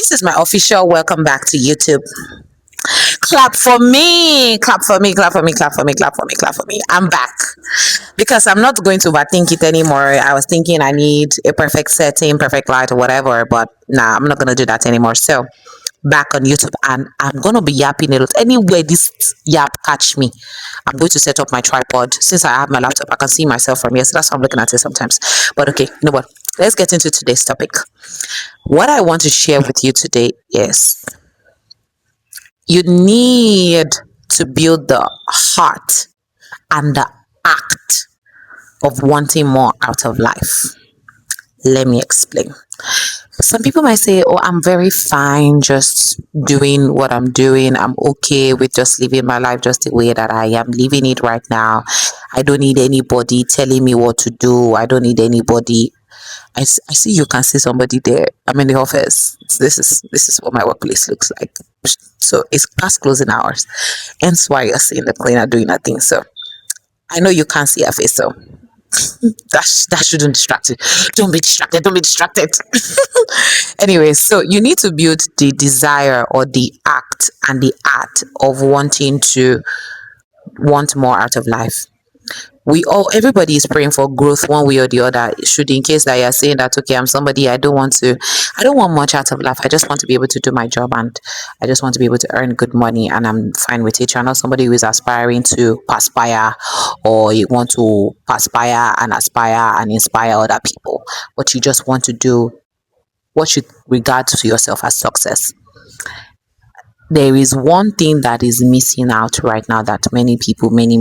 This is my official welcome back to YouTube. Clap for me, clap for me, clap for me, clap for me, clap for me, clap for me. I'm back because I'm not going to overthink it anymore. I was thinking I need a perfect setting, perfect light, or whatever, but nah, I'm not going to do that anymore. So, back on YouTube, and I'm going to be yapping a lot. Anywhere this yap catch me, I'm going to set up my tripod. Since I have my laptop, I can see myself from here. So that's why I'm looking at it sometimes. But okay, you know what? Let's get into today's topic. What I want to share with you today is you need to build the heart and the act of wanting more out of life. Let me explain. Some people might say, oh, I'm very fine just doing what I'm doing. I'm okay with just living my life just the way that I am living it right now. I don't need anybody telling me what to do. I don't need anybody. I see you can see somebody there. I'm in the office. This is what my workplace looks like. So it's past closing hours. Hence why you're seeing the cleaner doing that thing. So I know you can't see her face, so that shouldn't distract you. Don't be distracted. Don't be distracted. Anyway, so you need to build the desire or the act and the art of wanting to want more out of life. Everybody is praying for growth one way or the other. Should in case that you're saying that, okay, I'm somebody, I don't want much out of life. I just want to be able to do my job, and I just want to be able to earn good money, and I'm fine with it. You're not somebody who is aspiring to perspire, or you want to perspire and aspire and inspire other people, but you just want to do what you regard to yourself as success. There is one thing that is missing out right now that many people, many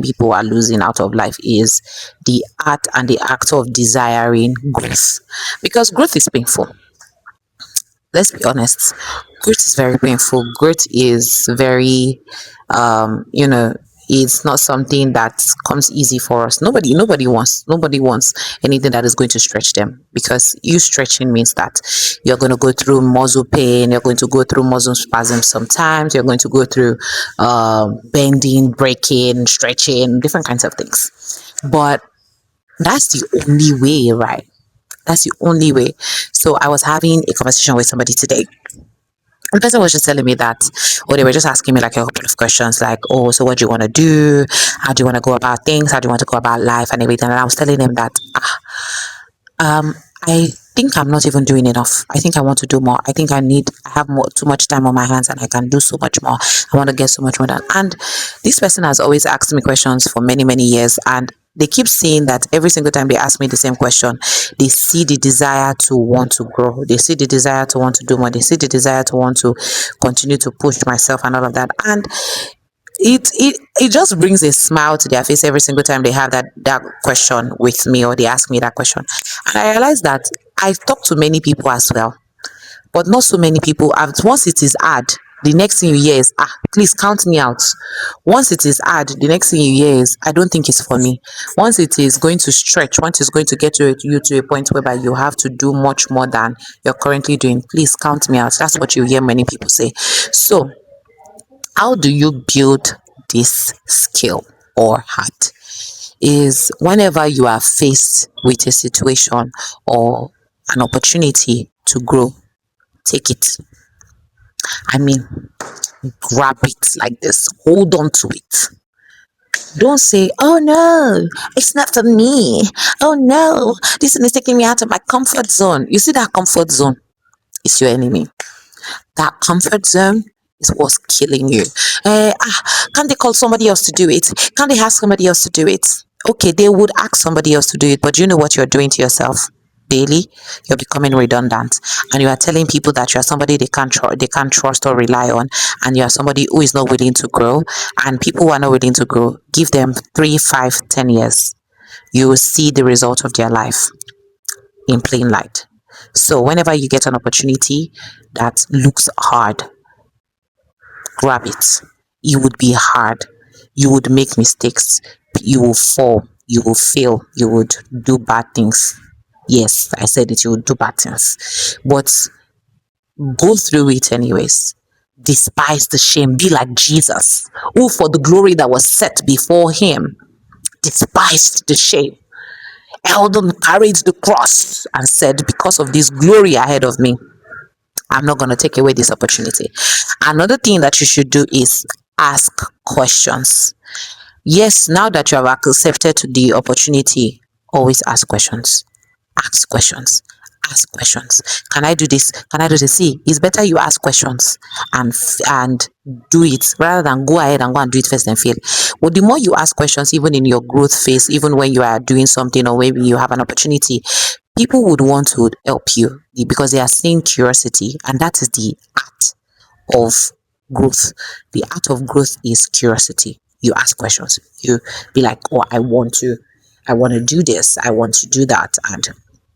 people are losing out of life is the art and the act of desiring growth. Because growth is painful. Let's be honest. Growth is very painful. Growth is very, you know, it's not something that comes easy for us. Nobody wants anything that is going to stretch them, because you stretching means that you're going to go through muscle pain, you're going to go through muscle spasms sometimes, you're going to go through bending, breaking, stretching, different kinds of things. But that's the only way, right? That's the only way. So I was having a conversation with somebody today. The person was just telling me that, or they were just asking me like a couple of questions, like, oh, so what do you want to do? How do you want to go about things? How do you want to go about life and everything? And I was telling them that, I think I'm not even doing enough. I think I want to do more. I have too much time on my hands, and I can do so much more. I want to get so much more done. And this person has always asked me questions for many years, and they keep saying that every single time they ask me the same question, they see the desire to want to grow. They see the desire to want to do more. They see the desire to want to continue to push myself and all of that. And it just brings a smile to their face every single time they have that question with me, or they ask me that question. And I realize that I talk to many people as well, but not so many people have. Once it is hard, the next thing you hear is, please count me out. Once it is hard, the next thing you hear is, I don't think it's for me. Once it is going to stretch, once it's going to get you to a point whereby you have to do much more than you're currently doing, please count me out. That's what you hear many people say. So how do you build this skill or heart? Is whenever you are faced with a situation or an opportunity to grow, take it. I mean, grab it like this, hold on to it. Don't say, oh no, it's not for me. Oh no, this is taking me out of my comfort zone. You see, that comfort zone is your enemy. That comfort zone is what's killing you. Can't they call somebody else to do it? Can't they ask somebody else to do it? Okay, they would ask somebody else to do it, but you know what you're doing to yourself daily? You're becoming redundant, and you are telling people that you are somebody they can't trust or rely on, and you are somebody who is not willing to grow. And people who are not willing to grow, give them 3, 5, 10 years, you will see the result of their life in plain light. So whenever you get an opportunity that looks hard, grab it. It would be hard. You would make mistakes. You will fall. You will fail. You would do bad things. Yes, I said it. You would do bad things. But go through it anyways. Despise the shame. Be like Jesus, who for the glory that was set before him despised the shame, held and carried the cross, and said, because of this glory ahead of me, I'm not going to take away this opportunity. Another thing that you should do is ask questions. Yes, now that you have accepted the opportunity, always ask questions. Ask questions. Ask questions. Can I do this? Can I do this? See, it's better you ask questions and do it rather than go ahead and go and do it first and fail. But the more you ask questions, even in your growth phase, even when you are doing something or maybe you have an opportunity, people would want to help you because they are seeing curiosity, and that is the art of growth. The art of growth is curiosity. You ask questions. You be like, oh, I want to do this. I want to do that. And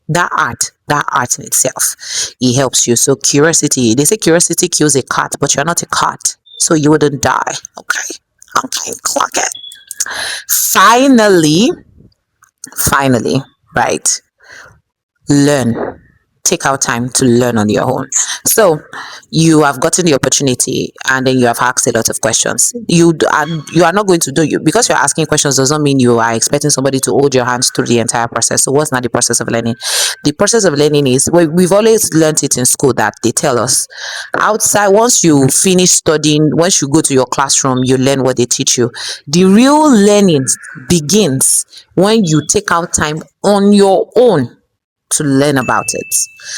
that art in itself, it helps you. So curiosity, they say curiosity kills a cat, but you're not a cat. So you wouldn't die. Okay. Okay. Clock it. Finally, finally, right? Learn. Take out time to learn on your own. So you have gotten the opportunity and then you have asked a lot of questions. You are not going to do you because you're asking questions doesn't mean you are expecting somebody to hold your hands through the entire process. So what's not the process of learning? The process of learning is we've always learned it in school that they tell us outside. Once you finish studying, once you go to your classroom, you learn what they teach you. The real learning begins when you take out time on your own to learn about it.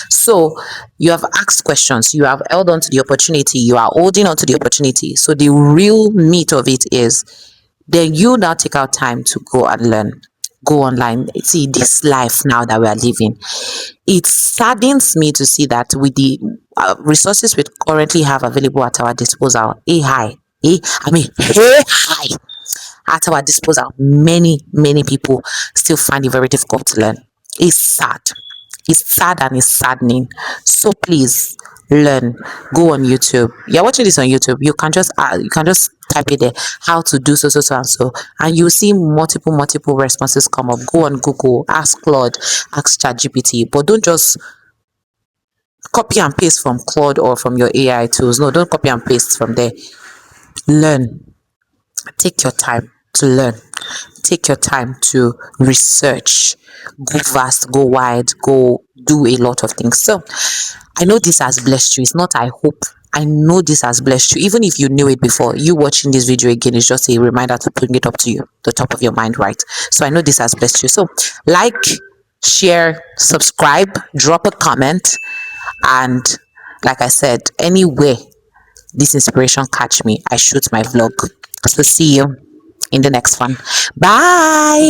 So you have asked questions, you have held on to the opportunity, you are holding on to the opportunity. So the real meat of it is then you now take out time to go and learn. Go online. See this life now that we are living. It saddens me to see that with the resources we currently have available at our disposal, AI at our disposal, many people still find it very difficult to learn. It's sad. It's sad and it's saddening. So please learn. Go on YouTube. You're watching this on YouTube. You can just type it there how to do so and so, and you'll see multiple responses come up. Go on Google, ask Claude, ask ChatGPT, but don't just copy and paste from Claude or from your AI tools. No, don't copy and paste from there. Learn. Take your time to learn. Take your time to research. Go vast, go wide, go do a lot of things. So I know this has blessed you. It's not I hope. I know this has blessed you. Even if you knew it before, you watching this video again is just a reminder to bring it up to you, the top of your mind, right? So I know this has blessed you. So like, share, subscribe, drop a comment, and like I said, anyway, this inspiration catch me, I shoot my vlog. So see you in the next one. Bye.